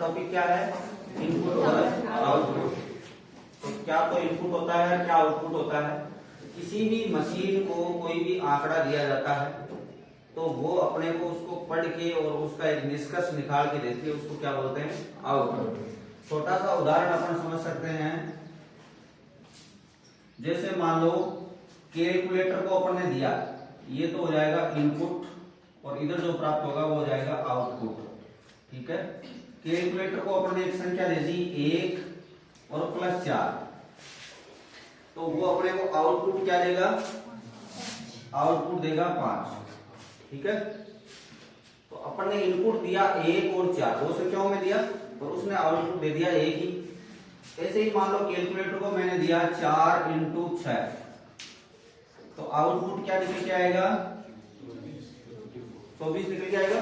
Topic क्या है? Input और आउटपुट। तो क्या तो इनपुट होता है, क्या आउटपुट होता है। किसी भी मशीन को कोई भी आंकड़ा दिया जाता है तो वो अपने को उसको पढ़ के और उसका एक निष्कर्ष निकाल के देती है, उसको क्या बोलते हैं? आउटपुट। छोटा सा उदाहरण अपन समझ सकते हैं। जैसे मान लो कैलकुलेटर को अपन ने दिया, ये तो हो जाएगा इनपुट और इधर जो प्राप्त होगा वो हो जाएगा आउटपुट। ठीक है। कैलकुलेटर को अपन ने एक संख्या दे दी 1 और +4, तो वो अपने को आउटपुट क्या देगा? आउटपुट देगा 5। ठीक है। तो अपन ने इनपुट दिया 1 और 4, दो संख्याओं में दिया और उसने आउटपुट दे दिया 1 ही। ऐसे ही मान लो कैलकुलेटर को मैंने दिया 4 × 6, तो आउटपुट क्या निकल के आएगा? 24 निकल के आएगा।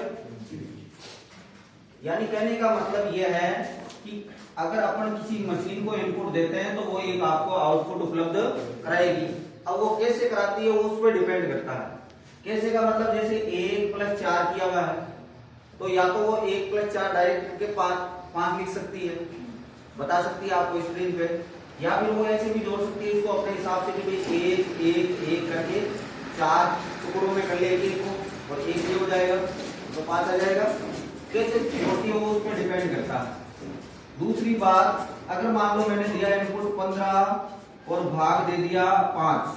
यानी कहने का मतलब यह है कि अगर अपन किसी मशीन को इनपुट देते हैं तो वो एक आपको आउटपुट उपलब्ध कराएगी। अब वो कैसे कराती है वो उस पर डिपेंड करता है। कैसे का मतलब जैसे 1 + 4 किया हुआ है तो या तो वो 1 + 4 डायरेक्ट करके 5 लिख सकती है, बता सकती है आपको स्क्रीन पे, या फिर वो ऐसे भी जोड़ सकती है इसको अपने हिसाब से कि भाई 1 1 1 करके 4 टुकड़ों में कर ले 1 को और 1 ये हो जाएगा तो 5 आ जाएगा। कैसे होती है वो उस पर डिपेंड करता है। दूसरी बात, अगर मान लो मैंने दिया इनपुट 15 और भाग दे दिया 5,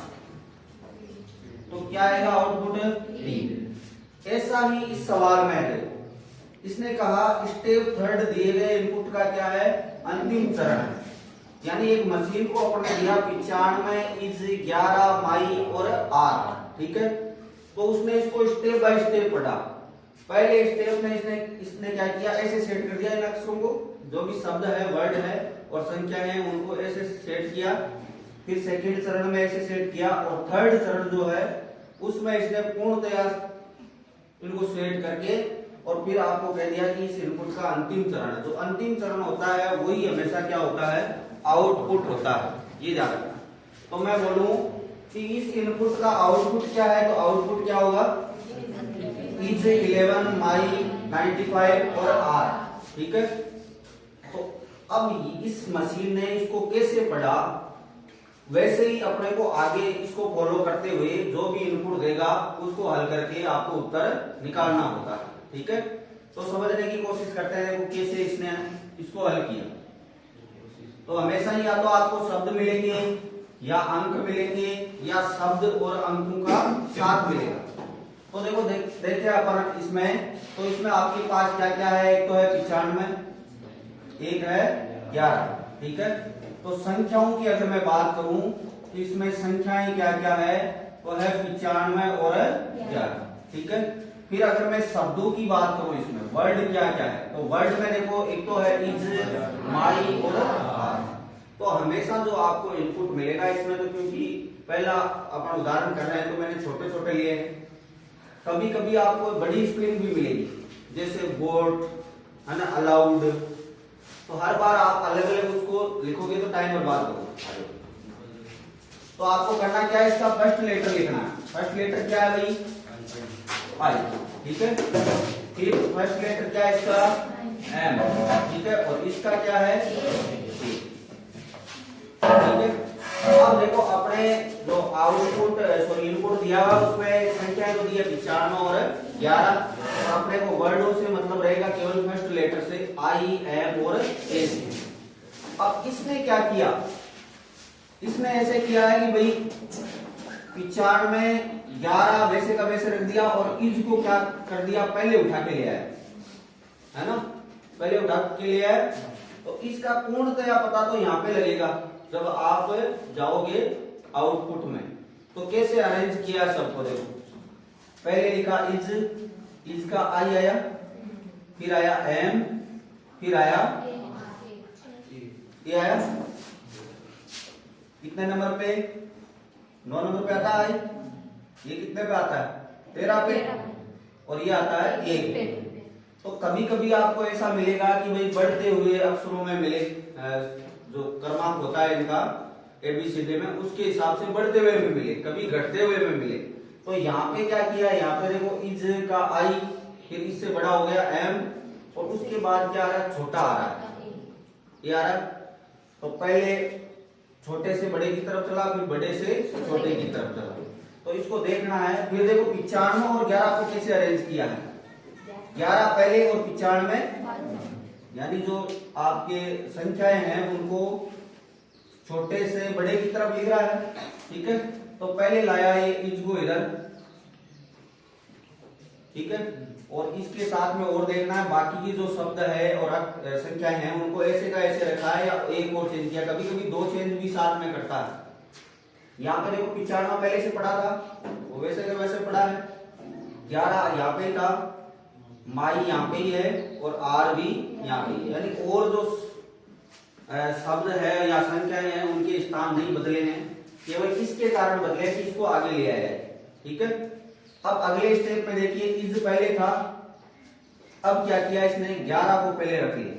तो क्या आएगा? आउटपुट 3। ऐसा ही इस सवाल में है। इसने कहा स्टेप 3 दिए गए इनपुट का क्या है? अंतिम चरण है। यानी एक मशीन को अपन ने दिया 95 इज 11 माई और आर। ठीक है। तो उसने इसको स्टेप बाय स्टेप पढ़ा। पहले स्टेप में इसने क्या किया? ऐसे सेट कर दिया इन अक्षरों को, जो भी शब्द है, वर्ड है और संख्या है उनको ऐसे सेट किया। फिर सेकंड चरण में ऐसे सेट किया और थर्ड चरण जो है उसमें इसने पूर्णतया इनको सेट करके और फिर आपको कह दिया कि इस इनपुट का अंतिम चरण है। जो अंतिम चरण होता है वही हमेशा क्या होता है? आउटपुट होता है। ये याद रखना। तो मैं बोलूं कि इस इनपुट का आउटपुट क्या है, तो आउटपुट क्या होगा? इज 11 माई 95 और आर। ठीक है। तो अब इस मशीन ने इसको कैसे पढ़ा, वैसे ही अपने को आगे इसको फॉलो करते हुए जो भी इनपुट देगा उसको हल करके आपको उत्तर निकालना होता है। ठीक है। तो समझने की कोशिश करते हैं देखो कैसे इसने इसको हल किया। तो हमेशा ही या तो आपको शब्द मिलेंगे या अंक मिलेंगे या शब्द और अंकों का साथ मिलेगा। तो देखो देखते हैं अपन इसमें। तो इसमें आपके पास क्या क्या है? एक तो है 95, एक है 11। ठीक है। तो संख्याओं की अगर मैं बात करूं तो इसमें संख्याएं क्या क्या है? वो है 95 और 11। ठीक है। फिर अगर मैं शब्दों की बात करूं इसमें वर्ड क्या क्या है, तो वर्ड में देखो एक तो है इज, माई और आर। तो हमेशा जो आपको इनपुट मिलेगा इसमें, तो क्योंकि पहला अपन उदाहरण कर रहे हैं तो मैंने छोटे छोटे लिए हैं। कभी कभी आपको बड़ी स्क्रीन भी मिलेगी, जैसे बोर्ड है ना, अलाउड। तो हर बार आप अलग अलग उसको लिखोगे तो टाइम बर्बाद करोगे। तो आपको करना क्या है? इसका फर्स्ट लेटर लिखना है। फर्स्ट लेटर क्या है भाई? आई। ठीक है। फिर फर्स्ट लेटर क्या है इसका? एम। ठीक है। और इसका क्या है? ठीक है। अब देखो अपने जो आउटपुट सॉरी इनपुट दिया हुआ उसमें संख्या जो दी है 95 और 11, और अपने को वर्डों से मतलब रहेगा केवल फर्स्ट लेटर से आई, एम और ए से। अब इसने क्या किया? इसने ऐसे किया है कि भाई 95 में 11 वैसे का वैसे रख दिया और इज को क्या कर दिया? पहले उठा के ले आया, है ना, पहले उठा के ले आया। तो इसका पूर्णतया पता तो यहाँ पे लगेगा जब आप जाओगे आउटपुट में। तो कैसे अरेंज किया सबको? देखो पहले लिखा इज का आई आया, फिर आया एम, फिर आया ये आया। कितने नंबर पे? 9 नंबर पे आता है। ये कितने पे आता है? 13 पे। और ये आता है 1 पे। तो कभी कभी आपको ऐसा मिलेगा कि भाई बढ़ते हुए अक्षरों में मिले, जो क्रमांक होता है इनका एबीसीडी में उसके हिसाब से बढ़ते हुए में मिले, कभी घटते हुए में मिले। तो यहाँ पे क्या किया? यहाँ पे देखो इज का आई, फिर इससे बड़ा हो गया एम, और उसके बाद क्या आ रहा है, छोटा आ रहा है, ये आ रहा है। तो पहले छोटे से बड़े की तरफ चला, फिर बड़े से छोटे की तरफ चला। तो इसको देखना है। फिर देखो 95 और 11 को कैसे अरेंज किया है, 11 पहले और 95, यानी जो आपके संख्याएं हैं उनको छोटे से बड़े की तरफ लिख रहा है, ठीक है। तो पहले लाया ये इज को इधर, ठीक है, और इसके साथ में और देखना है बाकी की जो शब्द है और संख्याएं हैं उनको ऐसे का ऐसे रखा है या एक और चेंज किया, कभी कभी दो चेंज भी साथ में करता है। यहाँ पे देखो 95 पहले से पढ़ा था, वो वैसे का वैसे पढ़ा है, 11 यहाँ पे था, माई यहाँ पे ही है और आर भी यहाँ पे ही, यानी और जो शब्द है या संख्याएं हैं उनके स्थान नहीं बदले हैं, केवल इसके कारण बदले कि इसको आगे ले आया है, ठीक है। अब अगले स्टेप में देखिए, इज पहले था, अब क्या किया इसने, 11 को पहले रख लिया,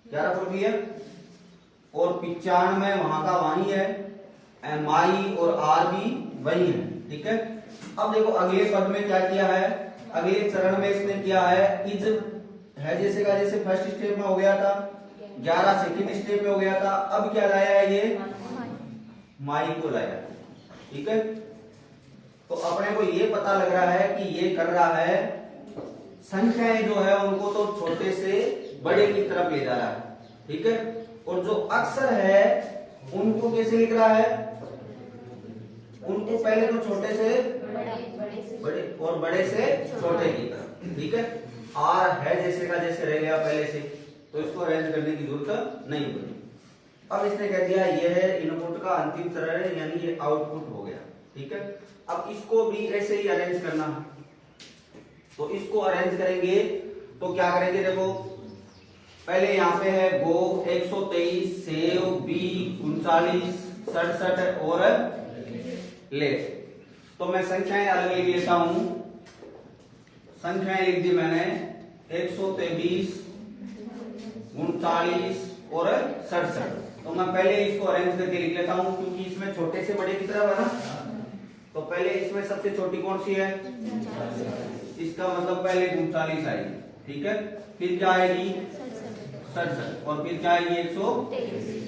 11 को लिया, और 95 वहां का वही है, माई और आर भी वही है, ठीक है। अब देखो अगले पद में क्या किया है, अगले चरण में इसने किया है, इज है जैसे का जैसे फर्स्ट स्टेप में हो गया था, 11 सेकेंड स्टेप में हो गया था, अब क्या लाया है ये, माई को लाया, ठीक है। तो अपने को ये पता लग रहा है कि ये कर रहा है संख्याएं जो है उनको तो छोटे से बड़े की तरफ ले जा रहा है, ठीक है, और जो अक्षर है उनको कैसे लिख रहा है, उनको पहले तो छोटे से बड़े और बड़े से छोटे की तरफ, ठीक है। आर है जैसे का जैसे रह गया पहले से, तो इसको अरेंज करने की जरूरत नहीं पड़ी। अब इसने कह दिया ये है इनपुट का अंतिम चरण है, यानी ये आउटपुट हो गया, ठीक है। अब इसको भी ऐसे ही अरेंज करना है, तो इसको अरेंज करेंगे तो क्या करेंगे, देखो पहले यहाँ पे है गो 123, सेव, बी 39, 67 और लेट। तो मैं संख्याएं अलग लिख लेता हूं, संख्याएं लिख दी मैंने 123, 39 और 67। तो मैं पहले इसको अरेंज करके लिख लेता हूं, क्योंकि इसमें छोटे से बड़े की तरफ है ना, तो पहले इसमें सबसे छोटी कौन सी है, इसका मतलब पहले 39 आएगी, ठीक है, फिर क्या आएगी 67 और फिर क्या आएगी 123।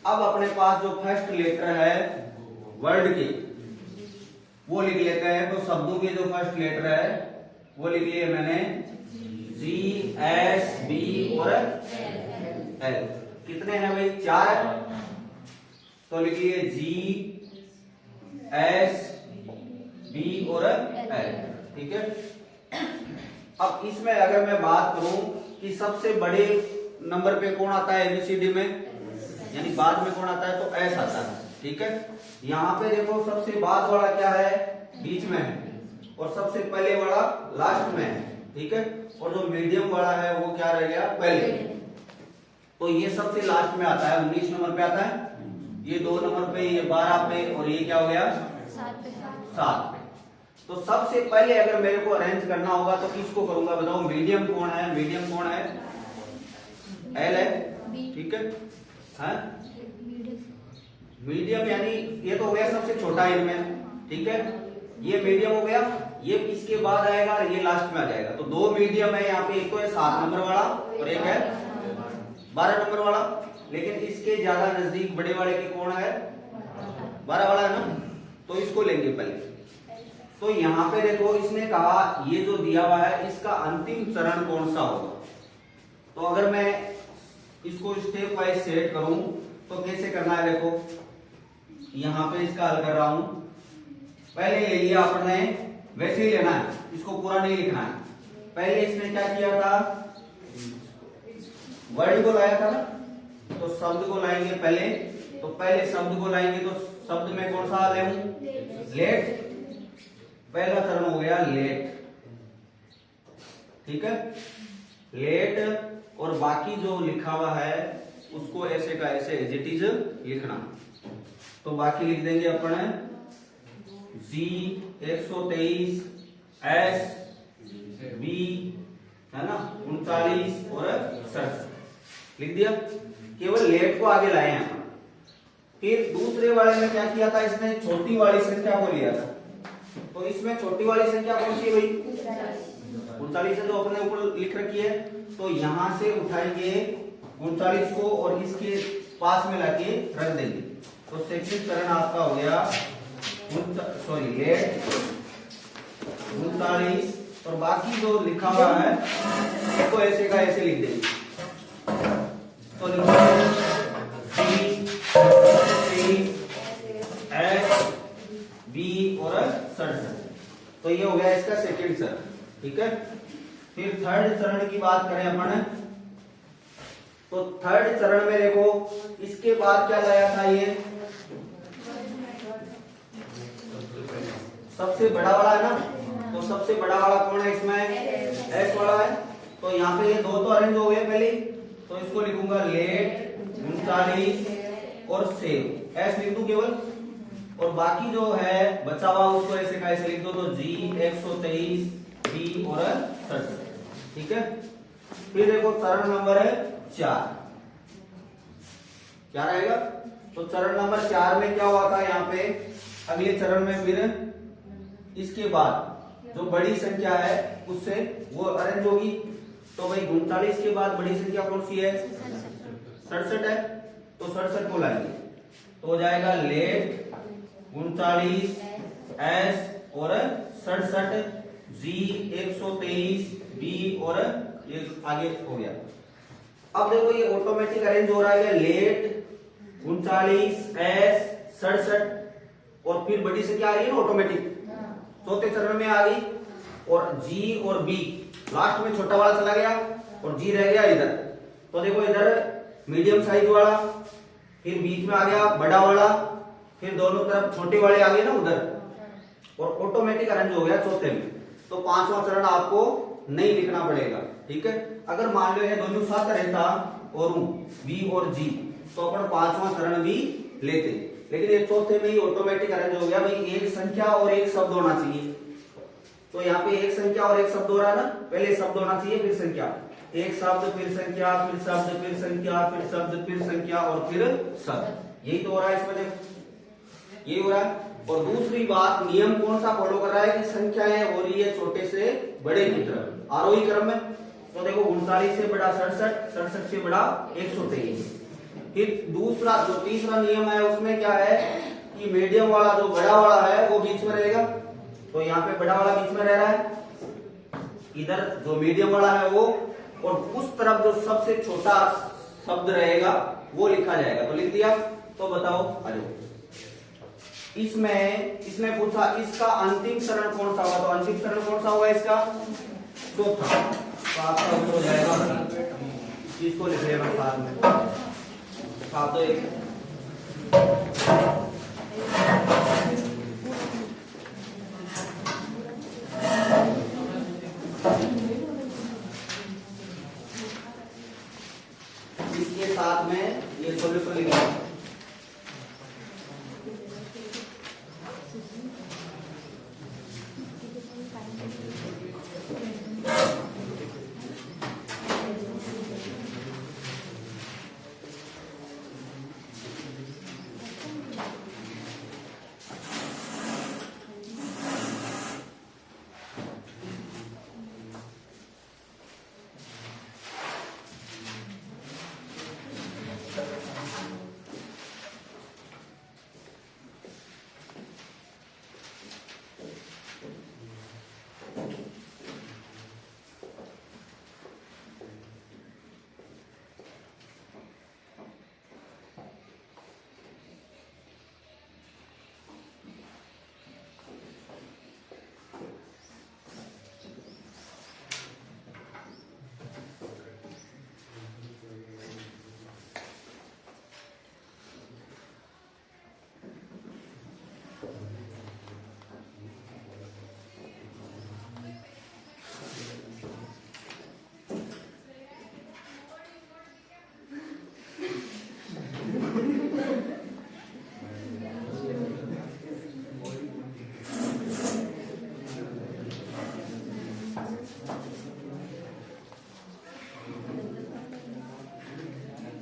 अब अपने पास जो फर्स्ट लेटर है वर्ड के वो लिख लेते हैं। तो शब्दों के जो फर्स्ट लेटर है वो लिख लिए मैंने, जी, एस, बी और एल। कितने हैं भाई, 4, तो लिख लिए जी, एस, बी और एल, ठीक है। अब इसमें अगर मैं बात करूं कि सबसे बड़े नंबर पे कौन आता है एबीसीडी में, यानी बाद में कौन आता है, तो एस आता है, ठीक है। यहाँ पे देखो सबसे बाद वाला क्या है, बीच में है, और सबसे पहले वाला लास्ट में है, ठीक है, और जो मीडियम वाला है वो क्या रह गया, पहले। तो ये सबसे लास्ट में आता है, 19 नंबर पे आता है, ये 2 नंबर पे, ये 12 पे, और ये क्या हो गया 7 पे। तो सबसे पहले अगर मेरे को अरेंज करना होगा तो किसको करूंगा, बताओ, मीडियम कौन है, मीडियम कौन है, एल है, ठीक है, मीडियम यानी ये तो हो गया सबसे छोटा इनमें, ठीक है, ये मीडियम हो गया, ये इसके बाद आएगा और ये लास्ट में आ जाएगा। तो 2 मीडियम है यहाँ पे, एक तो है 7 नंबर वाला और एक है 12 नंबर वाला, लेकिन इसके ज्यादा नजदीक बड़े वाले के कौन है, 12 वाला है ना, तो इसको लेंगे पहले। तो यहाँ पे देखो इसने कहा ये जो दिया हुआ है इसका अंतिम चरण कौन सा होगा। तो अगर मैं इसको स्टेप वाइज सेट करूं तो कैसे करना है, देखो यहाँ पे इसका हल कर रहा हूं, पहले ले लिया आपने, वैसे ही लेना है, इसको पूरा नहीं लिखना है। पहले इसने क्या किया था, वर्ड को लाया था ना, तो शब्द को लाएंगे पहले, तो पहले शब्द को लाएंगे, तो शब्द में कौन सा ले, लेट, पहला चरण हो गया लेट, ठीक है, लेट, और बाकी जो लिखा हुआ है उसको ऐसे का ऐसे एज इट इज लिखना। तो बाकी लिख देंगे अपन, जी 123, एस, बी है ना 39 और 67 लिख दिया, केवल लेट को आगे लाए हैं। फिर दूसरे वाले में क्या किया था, इसने छोटी वाली संख्या को लिया था। तो इसमें छोटी वाली संख्या कौन सी है भाई, 39 है जो अपने ऊपर लिख रखी है, तो यहां से उठाएंगे 39 को और इसके पास में लाके रख देंगे। तो सेकंड चरण आपका हो गया लेट 39, और बाकी जो लिखा हुआ है उसको ऐसे का ऐसे लिख देंगे। तो बी और 67, तो ये हो गया इसका सेकंड चरण, ठीक है। फिर थर्ड चरण की बात करें अपन, तो थर्ड चरण में देखो इसके बाद क्या लाया था, ये सबसे बड़ा वाला है ना, तो सबसे बड़ा वाला कौन है इसमें, एस वाला है। तो यहाँ पे ये दो तो अरेंज हो गए पहले, तो इसको लिखूंगा लेट 39 और सेव, एस लिख दूं केवल, और बाकी जो है बचा हुआ उसको ऐसे का ऐसे लिख दो, तो जी 123 बी और 67, ठीक है। फिर देखो चरण नंबर है 4, क्या रहेगा, तो चरण नंबर 4 में क्या हुआ था, यहाँ पे अगले चरण में फिर इसके बाद जो बड़ी संख्या है उससे वो अरेंज होगी। तो भाई 39 के बाद बड़ी संख्या कौन सी है, 67 है, तो 67 को लाएंगे, तो हो जाएगा लेट 39 एस और 67 जी 123 बी और ये आगे हो गया। अब देखो ये ऑटोमेटिक अरेंज हो रहा है, लेट 39 एस 67 और फिर बड़ी संख्या आ रही है ना ऑटोमेटिक, चौथे चरण में आ गई, और जी और बी लास्ट में छोटा वाला चला गया और जी रह गया इधर। तो देखो इधर मीडियम साइज वाला, फिर बीच में आ गया बड़ा वाला, फिर दोनों तरफ छोटे वाले आ गए ना उधर, और ऑटोमेटिक अरेंज हो गया चौथे में। तो पांचवा चरण आपको नहीं लिखना पड़ेगा, ठीक है। अगर मान लो ये दोनों साथ रहता और बी और जी, तो अपन पांचवा चरण भी लेते, लेकिन ये चौथे में ही ऑटोमेटिक अरेंज हो गया। भाई एक संख्या और एक शब्द होना चाहिए, तो यहाँ पे एक संख्या और एक शब्द हो रहा है ना, पहले शब्द होना चाहिए फिर संख्या, एक शब्द फिर संख्या फिर शब्द फिर संख्या फिर शब्द फिर संख्या और फिर शब्द, यही तो हो रहा है इसमें, देखो ये हो रहा है। और दूसरी बात, नियम कौन सा फॉलो कर रहा है कि संख्याएं हो रही है छोटे से बड़े की तरफ आरोही क्रम में। तो देखो 39 से बड़ा 67, 67 से बड़ा 123। फिर दूसरा जो तीसरा नियम है उसमें क्या है कि मीडियम वाला जो बड़ा वाला है वो बीच में रहेगा, तो यहाँ पे बड़ा वाला बीच में रह रहा है, इधर जो मीडियम वाला है वो, और उस तरफ जो सबसे छोटा शब्द रहेगा वो लिखा जाएगा। तो लिख दिया, तो बताओ अरे इसमें पूछा इसका अंतिम चरण कौन सा होगा, तो अंतिम चरण कौन सा होगा इसका, चौथा। तो आपका उत्तर हो जाएगा, इसको लिख लेना साथ में, आप तो एक इसके साथ में ये सोल्यूशन लिखा।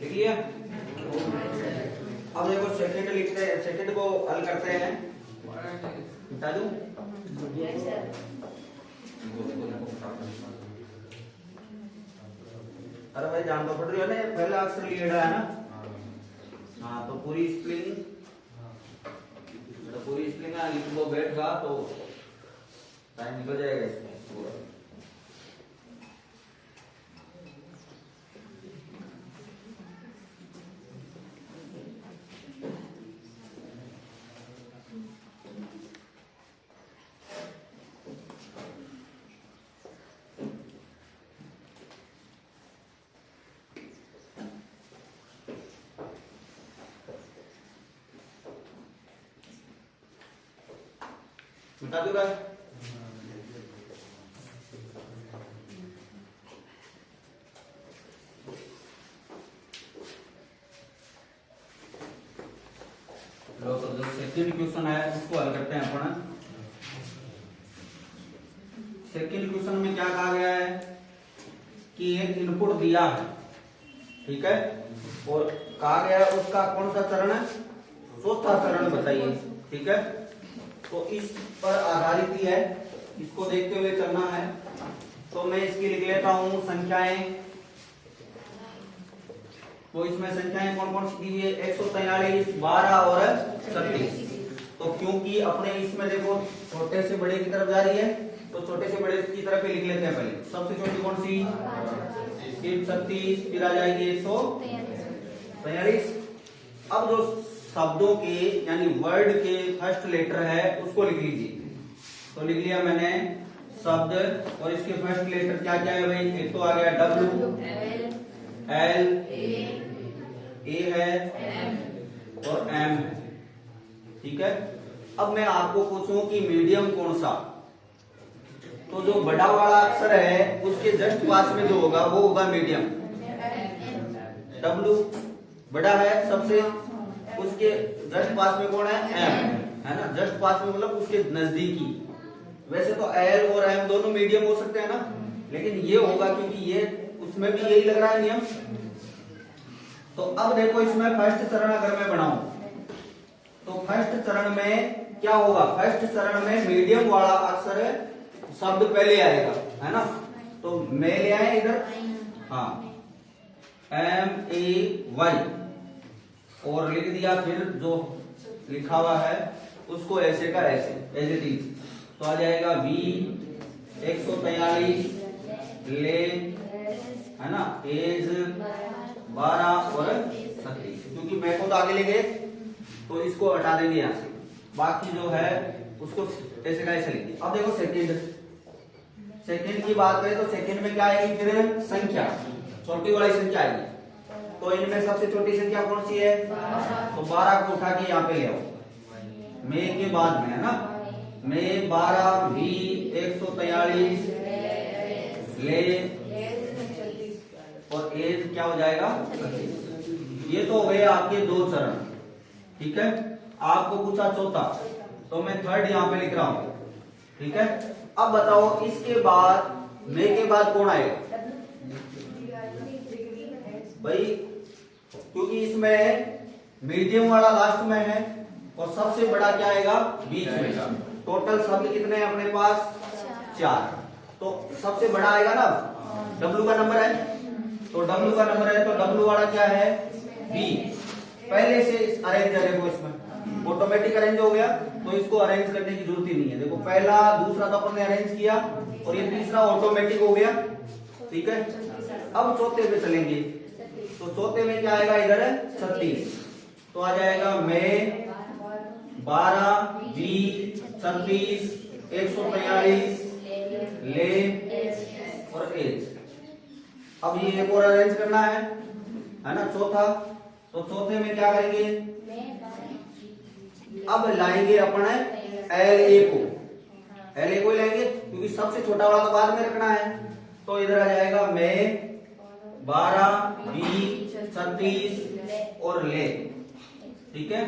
लिख लिया। अब देखो सेकंड लिखते हैं, सेकंड को हल करते हैं, बता दूं अरे भाई जान तो पड़ रही है ना, पहला अक्षर लिएड़ा है ना। हाँ तो पूरी स्प्लिंग लिख वो बैठगा तो टाइम निकल जाएगा इसमें पूरा। मिटा दूंगा। लो तो जो सेकंड क्वेश्चन है उसको हल करते हैं अपन। सेकंड क्वेश्चन में क्या कहा गया है कि एक इनपुट दिया है, ठीक है, और कहा गया है उसका कौन सा चरण है, चौथा चरण बताइए, ठीक है। तो इस पर आधारित ही है, इसको देखते हुए चलना है। तो मैं इसकी लिख लेता हूं संख्याएं। तो इसमें संख्याएं कौन कौन सी दी हुई है, 143, 12 और 36। तो क्योंकि अपने इसमें देखो छोटे से बड़े की तरफ जा रही है, तो छोटे से बड़े की तरफ ही लिख लेते हैं पहले। सबसे छोटी कौन सी, 36, फिर आ जाएगी 143। अब जो शब्दों के यानी वर्ड के फर्स्ट लेटर है उसको लिख लीजिए। तो लिख लिया मैंने शब्द, और इसके फर्स्ट लेटर क्या क्या है भाई, एक तो आ गया W, L, A है और M है, ठीक है। अब मैं आपको पूछूं कि मीडियम कौन सा, तो जो बड़ा वाला अक्षर है उसके जस्ट पास में जो होगा वो होगा मीडियम। W बड़ा है सबसे, उसके जस्ट पास में कौन है, M है ना, जस्ट पास में मतलब उसके नजदीकी। वैसे तो L और M दोनों मीडियम हो सकते हैं ना, लेकिन ये होगा क्योंकि ये उसमें भी यही लग रहा है नियम। तो अब देखो इसमें फर्स्ट चरण अगर मैं बनाऊं तो फर्स्ट चरण में क्या होगा, फर्स्ट चरण में मीडियम वाला अक्षर शब्द पहले आएगा, है ना। तो मैं ले आए इधर, हाँ, MAY और लिख दिया, फिर जो लिखा हुआ है उसको ऐसे का ऐसे एज इट इज। तो आ जाएगा V 143 ले, है ना, एज 12 और 36। क्योंकि मैं को तो आगे ले गए तो इसको हटा देंगे यहां से, बाकी जो है उसको ऐसे का ऐसे लिखिए। अब देखो सेकंड की बात करें तो सेकंड में क्या आएगी, फिर संख्या छोटी वाली संख्या आएगी। तो इनमें सबसे छोटी संख्या कौन सी है, तो 12 को उठा के यहाँ पे ले आओ, मैं के बाद में, है ना, मैं 12 V 143 ले और एज क्या हो जाएगा 36। ये तो हो गए आपके दो चरण, ठीक है। आपको पूछा चौथा, तो मैं थर्ड यहाँ पे लिख रहा हूं, ठीक है। अब बताओ इसके बाद मैं के बाद कौन आएगा भाई, क्योंकि इसमें मीडियम वाला लास्ट में है और सबसे बड़ा क्या आएगा बीच में। टोटल शब्द कितने हैं अपने पास, 4। तो सबसे बड़ा आएगा ना, W का नंबर है, तो W का नंबर है तो W वाला क्या है B। पहले से अरेंज करें, इसमें ऑटोमेटिक अरेंज हो गया, तो इसको अरेंज करने की जरूरत ही नहीं है। देखो पहला दूसरा तो अपन ने अरेंज किया और ये तीसरा ऑटोमेटिक हो गया, ठीक है। अब चौथे पे चलेंगे, तो चौथे में क्या आएगा इधर 36। तो आ जाएगा मैं 12 V 36 143 ले और एज। अब ये एक और अरेंज करना है ना, चौथा। तो चौथे में क्या करेंगे, अब लाएंगे अपन LA को, LA को लाएंगे क्योंकि सबसे छोटा वाला तो बाद में रखना है। तो इधर आ जाएगा मैं 12 V 36 और ले, ठीक है,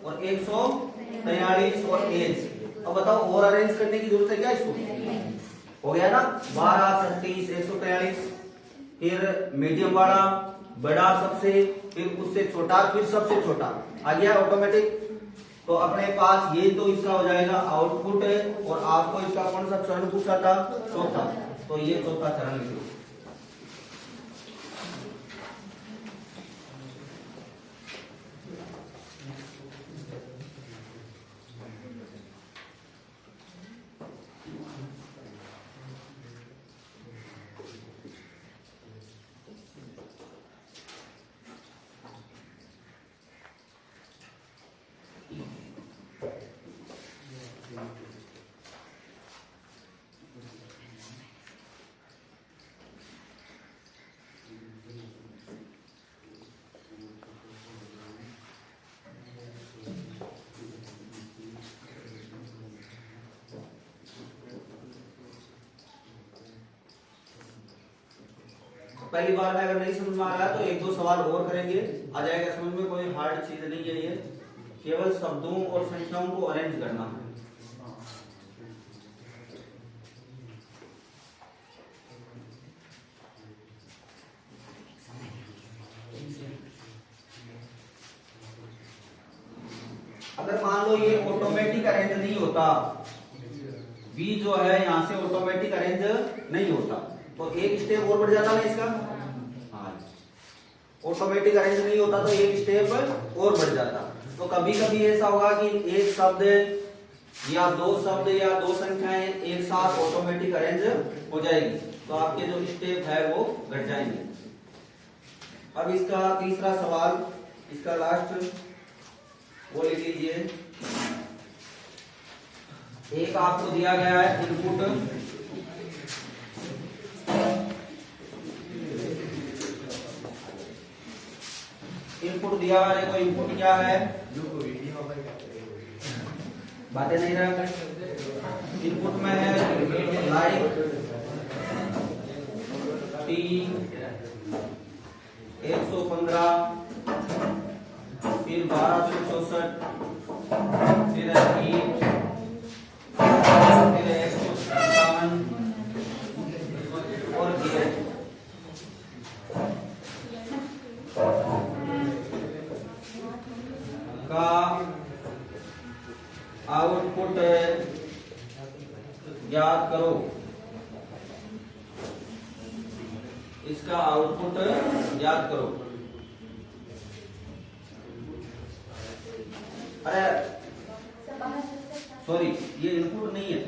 और 143 और एज। अब बताओ और अरेंज करने की जरूरत है क्या, इसको हो गया ना, 12 36 143, फिर मीडियम वाला बड़ा सबसे, फिर उससे छोटा, फिर सबसे छोटा आ गया ऑटोमेटिक। तो अपने पास ये तो इसका हो जाएगा आउटपुट है, और आपको इसका कौन सा चरण पूछा था? चौथा। तो ये चौथा चरण लिखो। पहली बार में अगर नहीं समझ में आ रहा तो एक दो सवाल और करेंगे, आ जाएगा समझ में। कोई हार्ड चीज नहीं है ये, केवल शब्दों और संख्याओं को अरेंज करना है। अगर मान लो ये ऑटोमेटिक अरेंज नहीं होता, बी जो है यहां से ऑटोमेटिक अरेंज नहीं होता, तो एक स्टेप और बढ़ जाता ना इसका। हाँ, ऑटोमेटिक अरेंज नहीं होता तो एक स्टेप और बढ़ जाता। तो कभी कभी ऐसा होगा कि एक शब्द या दो शब्द या दो संख्याएं एक साथ ऑटोमेटिक अरेंज हो जाएगी, तो आपके जो स्टेप है वो घट जाएंगे। अब इसका तीसरा सवाल, इसका लास्ट वो लिख लीजिए। एक आपको दिया गया है इनपुट, इनपुट दिया हुआ है। देखो इनपुट क्या है, बातें नहीं रहा। इनपुट में है लाइक टी 115, फिर 1264, फिर हीट, फिर 157 और गियर। का आउटपुट ज्ञात करो। इसका आउटपुट ज्ञात करो। अरे सॉरी, ये इनपुट नहीं है,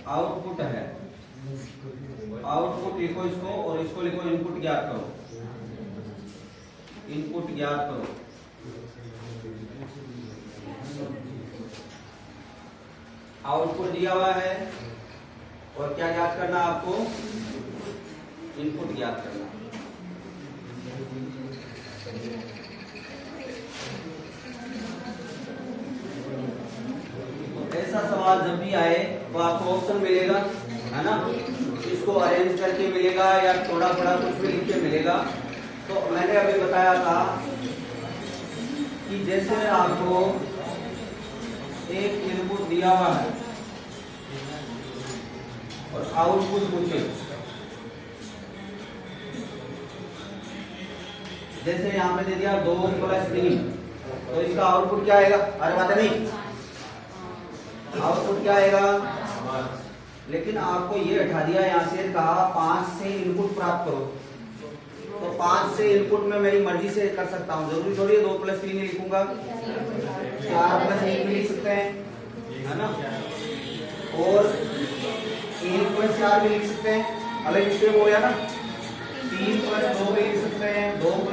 आउटपुट है। आउटपुट लिखो इसको, और इसको लिखो इनपुट ज्ञात करो। इनपुट ज्ञात करो। आउटपुट दिया हुआ है और क्या ज्ञात करना आपको? इनपुट ज्ञात करना। ऐसा सवाल जब भी आए तो आपको ऑप्शन मिलेगा, है ना? इसको अरेंज करके मिलेगा या थोड़ा थोड़ा कुछ भी लिख के मिलेगा। तो मैंने अभी बताया था कि जैसे आपको एक इनपुट दिया हुआ है और आउटपुट पूछे, जैसे यहां पे दे दिया 2 + 3, तो इसका आउटपुट क्या आएगा? अरे बात नहीं, आउटपुट क्या आएगा? लेकिन आपको ये हटा दिया, यहां से कहा 5 से इनपुट प्राप्त करो, तो 5 से इनपुट में मेरी मर्जी से कर सकता हूँ, जरूरी थोड़ी है 2 + 3 ही लिखूंगा। 4 + 1 भी लिख सकते हैं, है ना? और 1 + 4 भी लिख सकते हैं, अलग स्टेप हो गया ना। 3 + 2 भी लिख सकते हैं, 2 +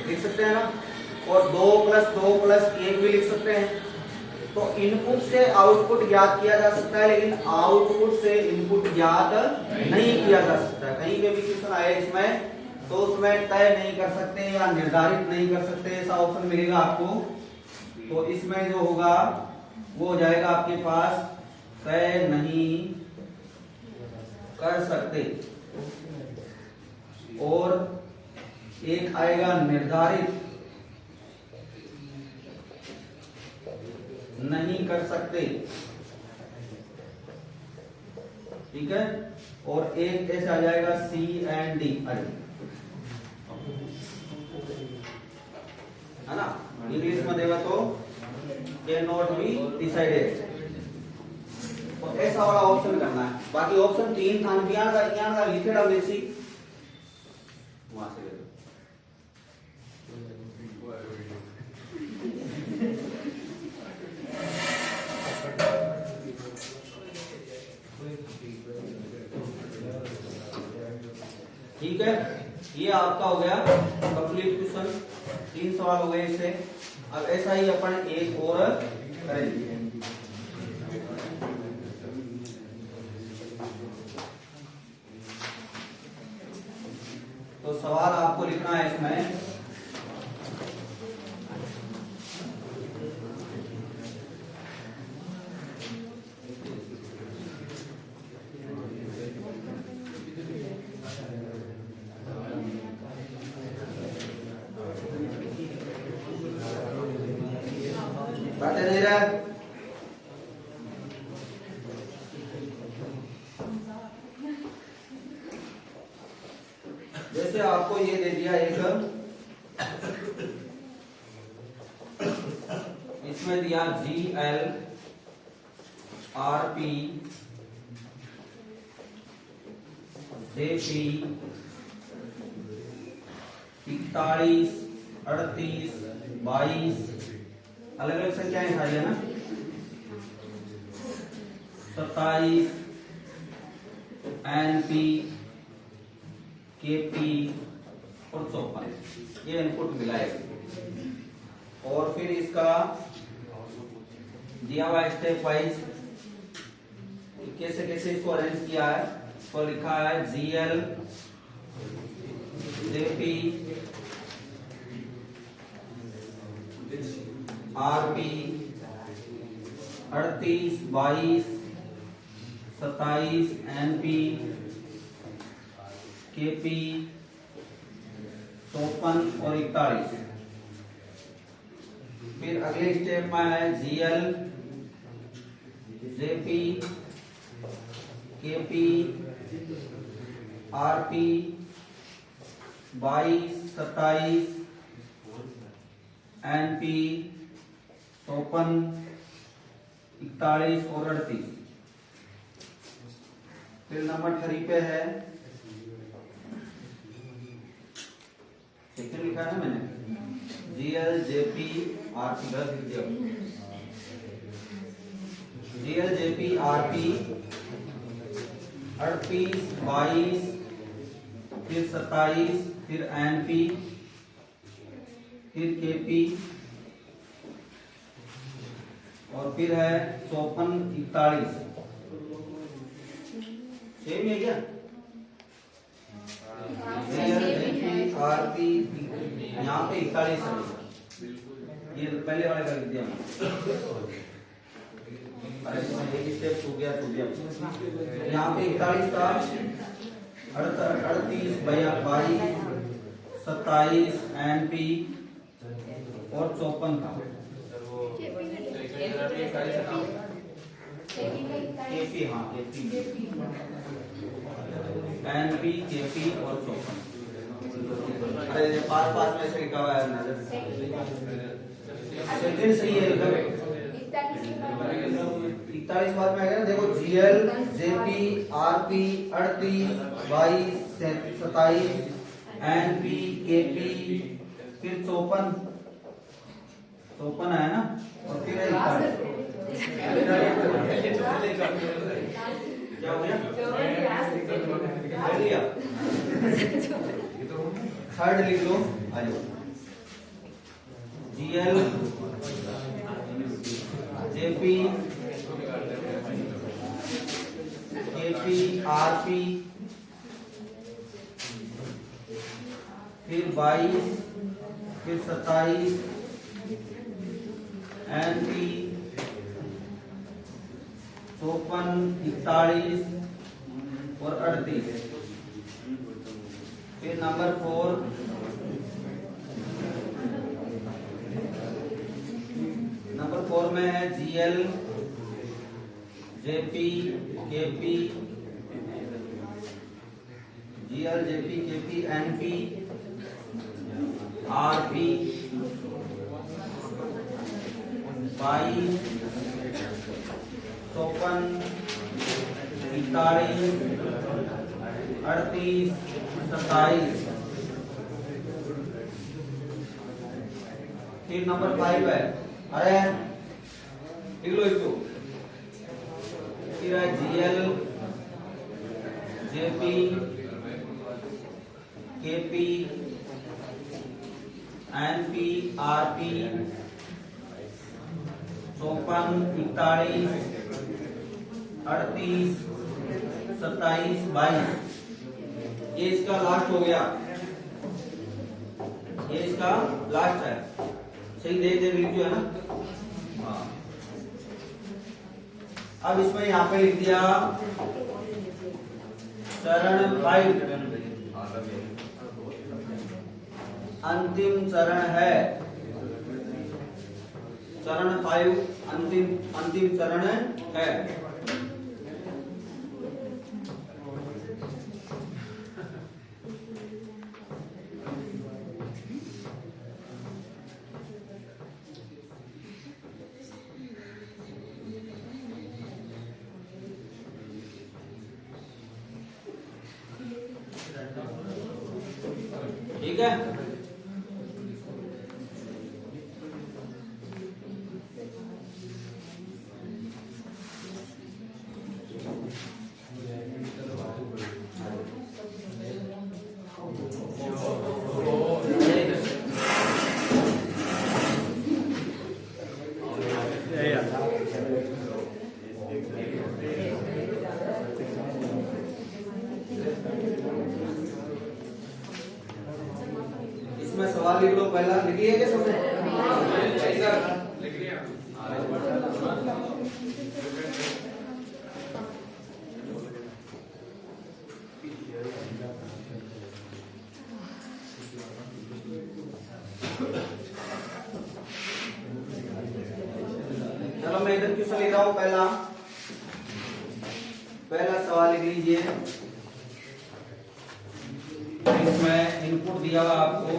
लिख सकते हैं ना, और 2 + 2 + 1 भी लिख सकते हैं। तो इनपुट से आउटपुट ज्ञात किया जा सकता है, लेकिन आउटपुट से इनपुट ज्ञात नहीं किया जा सकता। कहीं पे भी क्वेश्चन आए इसमें तो उसमें तय नहीं कर सकते या निर्धारित नहीं कर सकते, ऐसा ऑप्शन मिलेगा आपको। तो इसमें जो होगा वो हो जाएगा आपके पास तय नहीं कर सकते, और एक आएगा निर्धारित नहीं कर सकते, ठीक है। और एक ऐसे आ जाएगा C and D। है ना, इंग्लिश में देगा तो कैन नॉट बी डिसाइडेड। तो ऐसा वाला ऑप्शन करना है। बाकी ऑप्शन 3 था ज्ञान का लिखेड़ा बेसी वहां से ले लो। ठीक है, ये आपका हो गया कंप्लीट क्वेश्चन। 3 सवाल हो गए इससे। अब ऐसा ही अपन एक और करेंगे। तो सवाल आपको लिखना है इसमें, बातें नहीं रहा। जैसे आपको ये दे दिया एक, इसमें दिया GL RP JP 41 38 22 अलग अलग संख्याएं सारी है ना, 27 NP KP और 54 ये इनपुट मिला है। और फिर इसका दिया हुआ स्टेप वाइज कैसे कैसे इसको अरेंज किया है। तो लिखा है GL JP RP 38 22 27 NP KP 54 और 41। फिर अगले स्टेप में है GL JP KP RP 22 27 NP 54 41 और 38। फिर नंबर 3 पे है, सेकंड लिखा है ना मैंने, GL JP RP GL JP RP 38 22 फिर 27 फिर NP फिर KP और फिर है 54 41। सेम है क्या? RP यहाँ पे 41 है, ये पहले वाले का लिख दिया। अरे एक स्टेप छूट गया। यहाँ पे 41 था, 38 22 27 NP और 54 था। KP हाँ KP NP KP और 54। अरे पास पास में से लिखा हुआ है नजर। सेकंड सही है इधर। 41 बाद में आएगा देखो, GL JP RP 38 22 27 NP KP फिर 54 है ना, और फिर 41। क्या हो गया? थर्ड लिख लो। आ जाओ, GL JP KP RP फिर 22 फिर 27 NP 54 41 और 38। फिर नंबर 4 में है GL JP KP GL JP KP NP RP 22, 54, 41, 38, 27। फिर नंबर 5 है, अरे लिख लो इसको। फिर है GL, JP, KP, NP, RP, 54, 41, 38, 27, 22। ये इसका लास्ट हो गया, ये इसका लास्ट है। सही देख देख लिखियो है ना। हाँ, अब इसमें यहाँ पे लिख दिया चरण 5 अंतिम चरण है। चरण 5 अंतिम चरण है। ठीक है, इसमें सवाल लिख लो। पहला लिखिए क्या सबने? चलो मैं इधर क्वेश्चन लिख रहा हूं। पहला सवाल लिख लीजिए। इसमें इनपुट दिया हुआ आपको,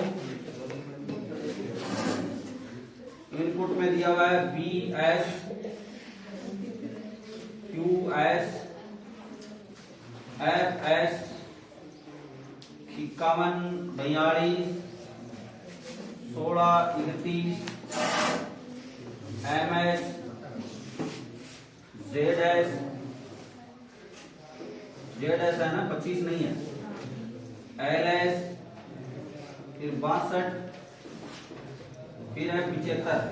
इनपुट में दिया हुआ है BS, QS, FS 51, 42, 16, 31, MS, ZS है ना, 25 नहीं है, LS, फिर 62, फिर है 75।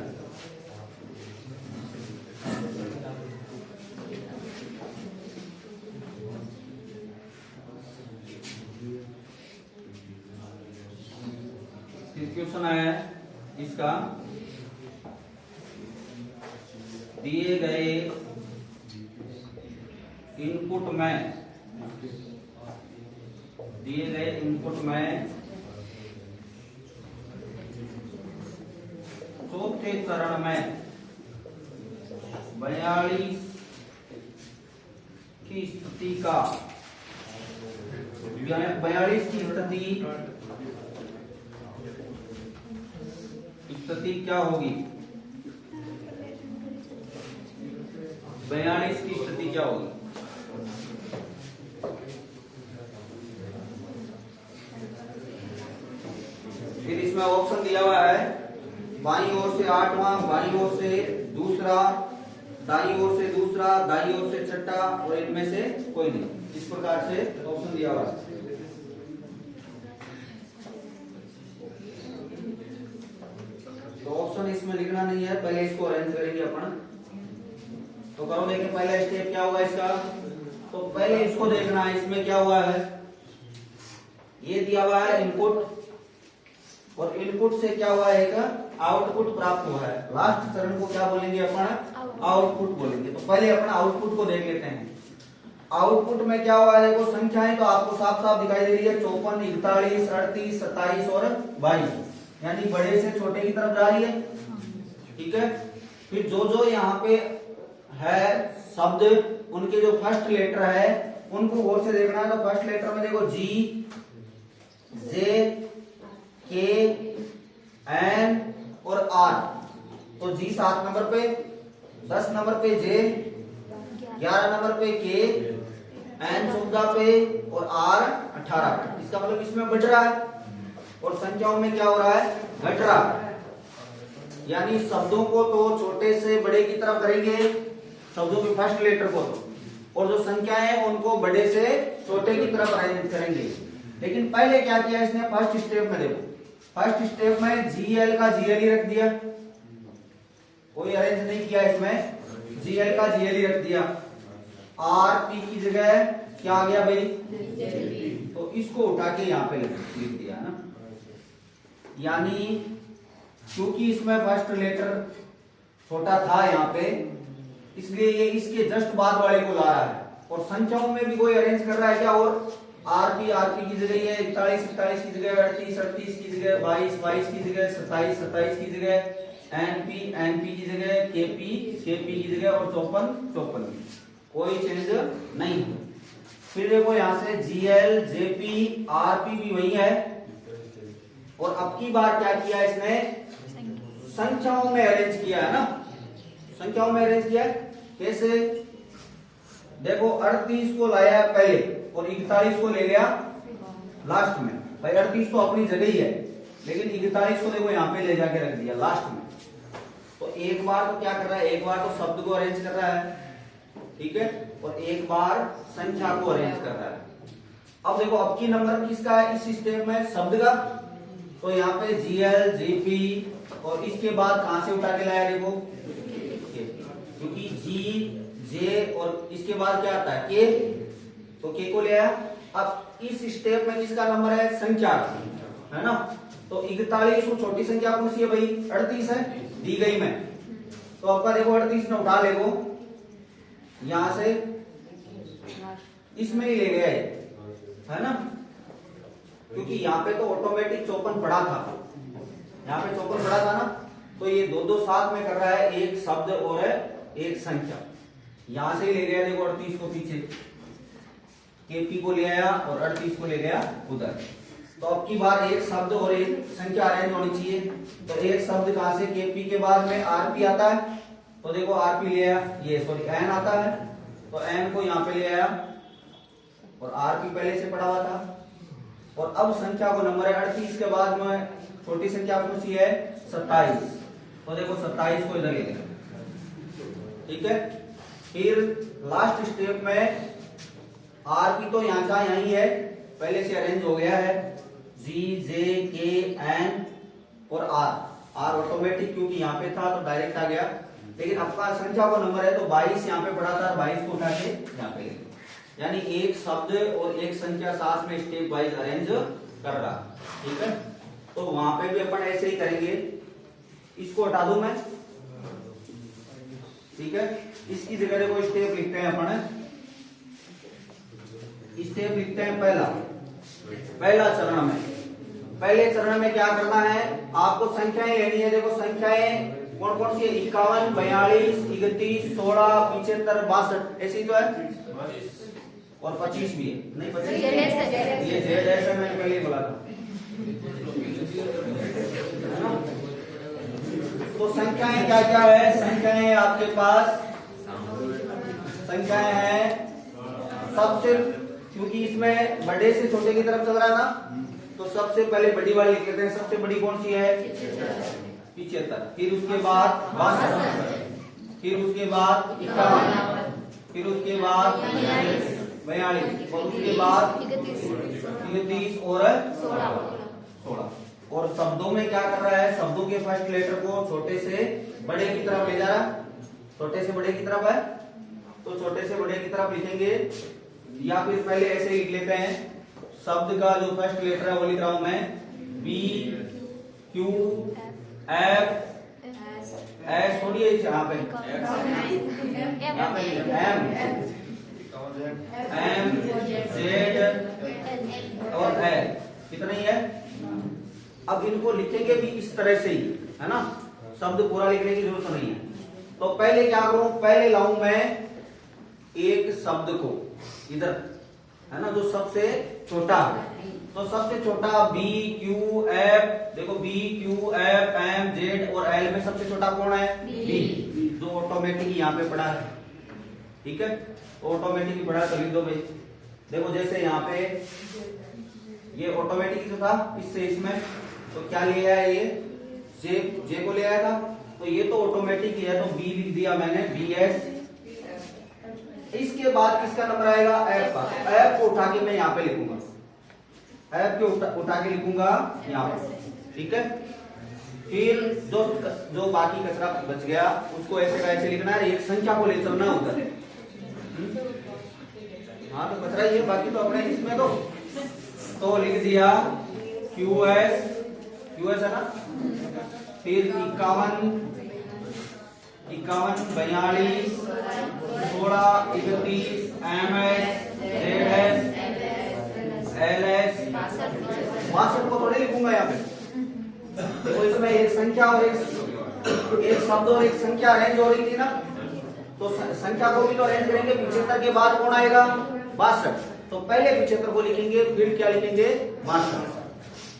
फिर क्वेश्चन है इसका, दिए गए इनपुट में चौथे चरण में 42 की स्थिति का 42 की स्थिति क्या होगी? 42 की स्थिति क्या होगी? फिर इसमें ऑप्शन दिया हुआ है, बाईं ओर से 8वां, बाईं ओर से दूसरा, दाईं ओर से दूसरा, दाईं ओर से छठा और इनमें से कोई नहीं। इस प्रकार से ऑप्शन दिया हुआ है। तो ऑप्शन इसमें लिखना नहीं है, पहले इसको अरेंज करेंगे अपन। तो करो, देखिए पहला स्टेप क्या होगा इसका। तो पहले इसको देखना है, इसमें क्या हुआ है, ये दिया हुआ है इनपुट, और इनपुट से क्या हुआ है, एक आउटपुट प्राप्त हुआ है। लास्ट चरण को क्या बोलेंगे अपन? आउटपुट बोलेंगे। तो पहले अपन आउटपुट को देख लेते हैं। आउटपुट में क्या हुआ है, वो संख्याएं तो आपको साफ साफ दिखाई दे रही है, 54, 41, 38, 27 और 22, यानी बड़े से छोटे की तरफ जा रही है। ठीक है, फिर जो जो यहाँ पे है शब्द, उनके जो फर्स्ट लेटर है उनको गौर से देखना है। तो फर्स्ट लेटर में देखो G, J, K, N और R। तो G 7 नंबर पे, 10 नंबर पे जे, 11 नंबर पे के, एन 14 पे और आर 18 पे। इसका मतलब इसमें बढ़ रहा है और संख्याओं में क्या हो रहा है, घट रहा है। यानी शब्दों को तो छोटे से बड़े की तरफ करेंगे, शब्दों के फर्स्ट लेटर को तो, और जो संख्याएं हैं उनको बड़े से छोटे की तरफ अरेंज करेंगे। लेकिन पहले क्या किया इसने, फर्स्ट स्टेप में देखो, फर्स्ट स्टेप में जीएल का जीएल ही रख दिया, कोई अरेंज नहीं किया इसमें, जीएल का जीएल ही रख दिया। आर पी की जगह क्या आ गया भाई, तो इसको उठा के यहाँ पे लिख दिया ना। यानी क्योंकि इसमें फर्स्ट लेटर छोटा था यहाँ पे, इसलिए ये इसके जस्ट बाद वाले को ला रहा है। और संख्याओं में भी कोई अरेंज कर रहा है क्या, और आरपी की जगह ये 41 की जगह 38 की जगह 22 की जगह 27 की जगह एनपी की जगह केपी की जगह और 54 की, कोई चेंज नहीं। फिर देखो यहाँ से जीएल जेपी आरपी भी वही है। और अब की बार क्या किया इसने, संख्याओं में अरेंज किया है ना, संख्याओं में अरेंज किया। कैसे, देखो 38 को लाया है पहले और 41 को ले गया लास्ट में। भाई 38 तो अपनी जगह ही है, लेकिन 41 को देखो यहाँ पे ले जाके रख दिया लास्ट में। तो एक बार तो क्या कर रहा है, एक बार तो शब्द को अरेंज कर रहा है, ठीक है, और एक बार संख्या को अरेंज कर रहा है। अब देखो अब की नंबर किसका है इस स्टेप में, शब्द का। तो यहाँ पे जीएल जीपी और इसके बाद कहां से उठा के लाया, देखो क्योंकि जी जे और इसके बाद क्या आता है के, तो के को ले आया। अब इस स्टेप में किसका नंबर है, संख्या है ना। तो 41 वो छोटी संख्या कौन सी है भाई, 38 है, दी गई में। तो आपका देखो 38 में उठा ले, वो यहां से इसमें ही ले गया है ना, क्योंकि यहाँ पे तो ऑटोमेटिक 54 पड़ा था, यहाँ पे 54 पड़ा था ना। तो ये दो साथ में कर रहा है, एक शब्द और एक संख्या। यहां से ही ले गया देखो 38 को पीछे, केपी को ले आया और 38 को ले गया उधर। तो अब की बार एक शब्द और एक संख्या अरेंज होनी चाहिए। तो एक शब्द कहां से, केपी के बाद में आरपी आता है, तो देखो आरपी ले आया, ये सॉरी एन आता है, तो एन को यहाँ पे ले आया और आरपी पहले से पड़ा हुआ था। और अब संख्या को नंबर है 38 के बाद में छोटी संख्या कौन सी है, 27। तो देखो 27 को इधर ले गया, ठीक है। फिर लास्ट स्टेप में आरपी तो यहाँ का यही है, पहले से अरेंज हो गया है, जी जे के एन और आर ऑटोमेटिक क्योंकि यहाँ पे था तो डायरेक्ट आ गया। लेकिन आपका संख्या को नंबर है तो 22 यहाँ पे पड़ा था, 22 को उठा के यहाँ पे ले गया। यानी एक शब्द और एक संख्या साथ में स्टेप वाइज अरेंज कर रहा, ठीक है। तो वहां पे भी अपन ऐसे ही करेंगे, इसको हटा दूं मैं, ठीक है। इसकी जगह देखो स्टेप लिखते हैं अपन, स्टेप लिखते हैं पहला चरण में। पहले चरण में क्या करना है, आपको संख्याएं लेनी है। देखो संख्याएं कौन कौन सी है, 51 42 31 16 75 62 ऐसी तो है, और 25 भी है, नहीं 25 ये जेड ऐसे मैंने पहले ही बोला था, है ना। तो संख्याएं क्या क्या है, संख्याएं आपके पास संख्याएं हैं सबसे, क्योंकि इसमें बड़े से छोटे की तरफ चल रहा है ना, तो सबसे पहले बड़ी वाली लिख लेते हैं। सबसे बड़ी कौन सी है, 75। फिर उसके बाद 62, फिर उसके बाद 51, फिर उसके बाद 42 और उसके बाद 31 और 16। और शब्दों में क्या कर रहा है, शब्दों के फर्स्ट लेटर को छोटे से बड़े की तरफ ले जा रहा है, छोटे से बड़े की तरफ है, तो छोटे से बड़े की तरफ लिखेंगे। या फिर पहले ऐसे लिख लेते हैं, शब्द का जो फर्स्ट लेटर है वो लिख रहा हूं मैं, बी क्यू एफ एस, थोड़ी यहाँ पे एम जेड और एल, कितना ही है। अब इनको लिखेंगे भी इस तरह से ही, है ना, शब्द पूरा लिखने की जरूरत नहीं है। तो पहले क्या करूं, पहले लाऊं मैं एक शब्द को इधर, है ना, जो सबसे छोटा है। तो सबसे छोटा बी क्यू एफ, देखो B Q F M Z और एल में सबसे छोटा कौन है, बी। जो ऑटोमेटिक यहाँ पे पड़ा है, ठीक है, ऑटोमेटिक पड़ा तो लिख दो भाई। देखो जैसे यहाँ पे ये ऑटोमेटिक जो था इससे इसमें तो क्या ले आया, ये जे को ले आया था, तो ये तो ऑटोमेटिक ही है, तो बी लिख दिया मैंने, बी एस। इसके बाद किसका नंबर आएगा, एफ का। एफ को उठा के मैं यहाँ पे लिखूंगा, एफ को उठा के लिखूंगा यहाँ पे, ठीक है। फिर जो बाकी कचरा बच गया उसको ऐसे का ऐसे लिखना है, एक संख्या को ले चलना उधर। हाँ तो कचरा ये, बाकी तो अपने इसमें तो लिख दिया क्यू एस है ना, फिर 51, 42, 16, 31, MS, ZS, LS, 62 को थोड़े लिखूंगा यहाँ पे। देखो इसमें एक संख्या और एक शब्द और एक संख्या रेंज हो रही थी ना, तो संख्या को भी तो रेंज करेंगे। 75 के बाद कौन आएगा, 62, तो पहले 75 को लिखेंगे, फिर क्या लिखेंगे, 62।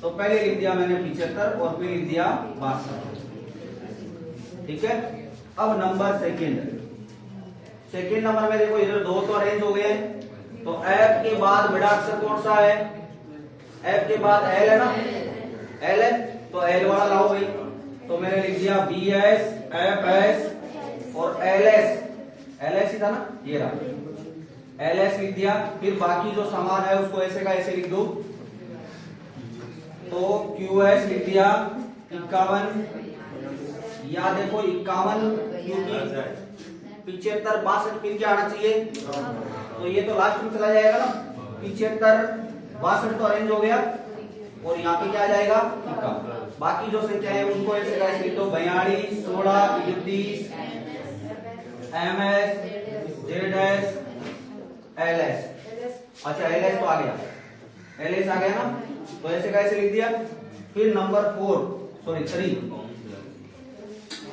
तो पहले लिख दिया मैंने 75 और फिर लिख दिया 62, ठीक है। अब नंबर सेकेंड नंबर में देखो इधर दो तो अरेंज हो गए, तो एफ के बाद बड़ा अक्षर कौन सा है, एफ के बाद एल है ना, एल है, तो एल वाला लाओ भाई। तो मैंने लिख दिया बी एस, एफ एस और एल एस ही था ना, ये रहा, एल एस लिख दिया। फिर बाकी जो सामान है उसको ऐसे का ऐसे लिख दो, तो क्यू एस लिख दिया 51, या देखो 51 क्योंकि 75, 62 फिर क्या आना चाहिए, तो ये तो लास्ट में चला जाएगा ना, 75, 62 तो अरेंज हो गया, और यहाँ पे क्या आ जाएगा, 51। बाकी जो संख्या है उनको ऐसे कैसे लिख दो, 42, 16, 31, MS, ZS, LS। अच्छा LS तो आ गया, LS आ गया ना, तो ऐसे कैसे लिख दिया। फिर नंबर 3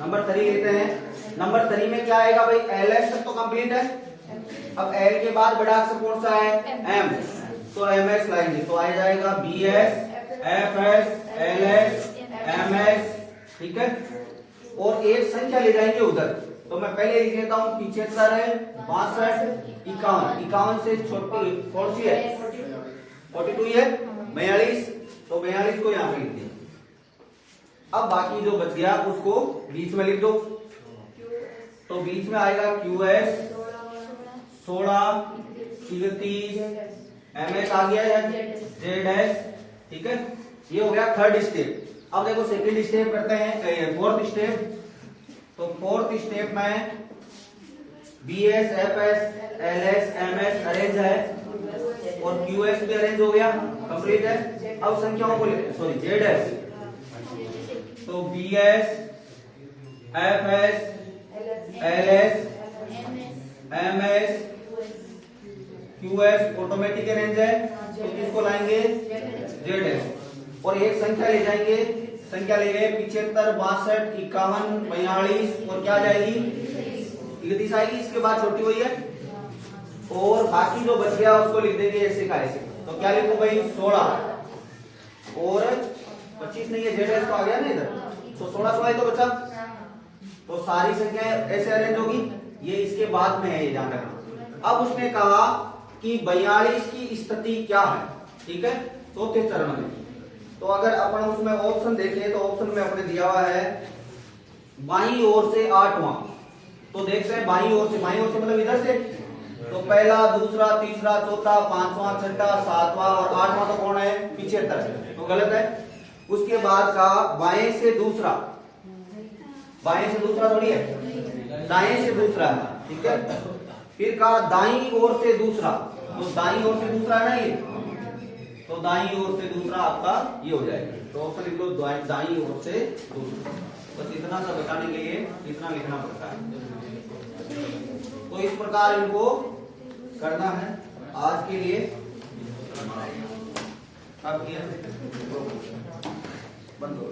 नंबर 3 लेते हैं। नंबर 3 में क्या आएगा भाई, LS तक तो कंप्लीट है। अब L के बाद बड़ा अक्षर कौन सा है, M, तो MS लाएंगे, तो आ जाएगा BS, FS, LS, MS, ठीक है। और एक संख्या ले जाएंगे उधर, तो मैं पहले लिख लेता हूँ 75 है, 62, 51 से छोटी कौन सी है, 42 है, 42, तो 42 को यहाँ पे लिख दिया। अब बाकी जो बच गया उसको बीच में लिख दो, तो बीच में आएगा QS 16, 31, MS आ गया है, ZS, ठीक है। ये हो गया थर्ड स्टेप। अब देखो सेकंड स्टेप करते हैं, फोर्थ स्टेप। तो फोर्थ स्टेप में BS, FS, LS, MS arrange है और QS भी अरेंज हो गया, कंप्लीट है। अब संख्याओं को सॉरी ZS, तो BS, FS, LS, MS, QS automatic arrange है, तो किसको लाएंगे, ZS। और एक संख्या ले जाएंगे, संख्या ले गए 75, 62, 51, 42 और क्या आ जाएगी, 31 आएगी, इसके बाद छोटी हुई है। और बाकी जो बच गया उसको लिख देंगे ऐसे का ऐसे, तो क्या लिखो भाई 16 और 25 नहीं है, ZS तो आ गया ना इधर, तो 16 तो बचा, तो सारी संख्या ऐसे अरेंज होगी। ये इसके बाद में है, ये ध्यान रखना। अब उसने कहा कि 42 की स्थिति क्या है, ठीक है, चौथे चरण में। तो अगर अपन उसमें ऑप्शन देखें तो ऑप्शन में अपने दिया हुआ है बाईं ओर से 8वां, तो देखते हैं बाईं ओर से मतलब इधर से, तो पहला, दूसरा, तीसरा, चौथा, 5वां, 6वां, 7वां और 8वां तो कौन है, 75, तो गलत है। उसके बाद का बाएं से दूसरा थोड़ी है, दाएं से दूसरा है, ठीक है। फिर कहा दाईं ओर से दूसरा, तो दाईं ओर से दूसरा है ना ये, तो दाईं ओर से दूसरा आपका ये हो जाएगा। तो ऑप्शन लिख लो दाईं ओर से दूसरा। बस इतना सा बताने के लिए इतना लिखना पड़ता है। तो इस प्रकार इनको करना है आज के लिए। अब बंद हो